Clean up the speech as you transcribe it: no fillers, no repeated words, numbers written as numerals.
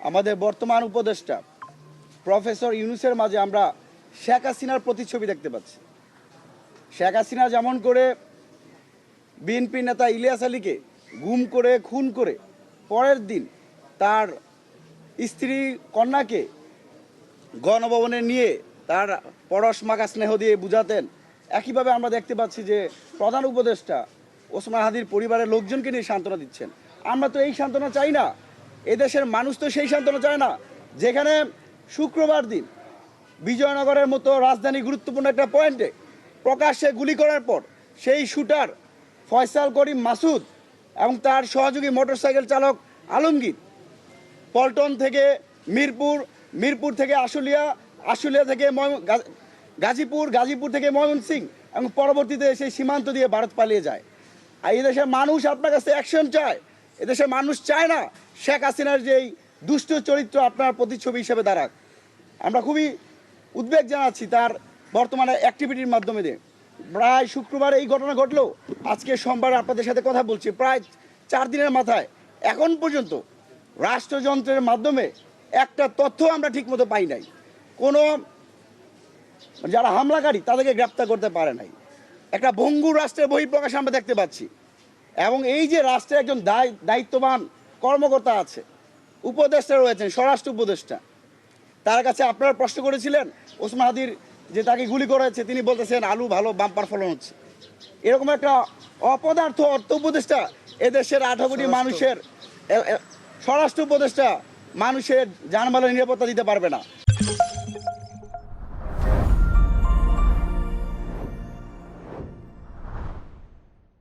আমাদের বর্তমান উপদেষ্টা প্রফেসর ইউনূসের মাঝে আমরা শেখ হাসিনার প্রতিচ্ছবি দেখতে পাচ্ছি। শেখ হাসিনা যেমন করে বিএনপি নেতা ইলিয়াস আলীকে গুম করে খুন করে পরের দিন তার স্ত্রী কন্যাকে গণভবনে নিয়ে তার পরশ মাখা স্নেহ দিয়ে বুঝাতেন, একইভাবে আমরা দেখতে পাচ্ছি যে প্রধান উপদেষ্টা ওসমান হাদির পরিবারের লোকজনকে নিয়ে সান্ত্বনা দিচ্ছেন। আমরা তো এই সান্ত্বনা চাই না, এদেশের মানুষ তো সেই সান্ত্বনা চায় না। যেখানে শুক্রবার দিন বিজয়নগরের মতো রাজধানী গুরুত্বপূর্ণ একটা পয়েন্টে প্রকাশ্যে গুলি করার পর সেই শুটার ফয়সাল করিম মাসুদ এবং তার সহযোগী মোটরসাইকেল চালক আলমগীর পল্টন থেকে মিরপুর, মিরপুর থেকে আশুলিয়া, আশুলিয়া থেকে গাজীপুর, গাজীপুর থেকে ময়মনসিংহ এবং পরবর্তীতে সেই সীমান্ত দিয়ে ভারত পালিয়ে যায়। আর এদেশের মানুষ আপনার কাছে অ্যাকশন চায়। এদেশের মানুষ চায় না শেখ হাসিনার যেই দুষ্ট চরিত্র আপনার প্রতিচ্ছবি হিসেবে দাঁড়াক। আমরা খুবই উদ্বেগ জানাচ্ছি তার বর্তমানে অ্যাক্টিভিটির মাধ্যমে দিয়ে। প্রায় শুক্রবার এই ঘটনা ঘটলো, আজকে সোমবার আপনাদের সাথে কথা বলছি, প্রায় 4 দিনের মাথায় এখন পর্যন্ত রাষ্ট্রযন্ত্রের মাধ্যমে একটা তথ্য আমরা ঠিকমতো পাই নাই। কোনো যারা হামলাকারী তাদেরকে গ্রেপ্তার করতে পারে নাই। একটা ভঙ্গুর রাষ্ট্রের বহিঃপ্রকাশ আমরা দেখতে পাচ্ছি। এবং এই যে রাষ্ট্রে একজন দায়িত্ববান কর্মকর্তা আছে, উপদেষ্টা রয়েছেন, স্বরাষ্ট্র উপদেষ্টা, তার কাছে আপনারা প্রশ্ন করেছিলেন ওসমান হাদির যে তাকে গুলি করা হয়েছে, তিনি বলতেছেন আলু ভালো বাম্পার ফলন হচ্ছে। এরকম একটা অপদার্থ অর্থ উপদেষ্টা এদেশের 18 কোটি মানুষের স্বরাষ্ট্র উপদেষ্টা মানুষের জানমালের নিরাপত্তা দিতে পারবে না।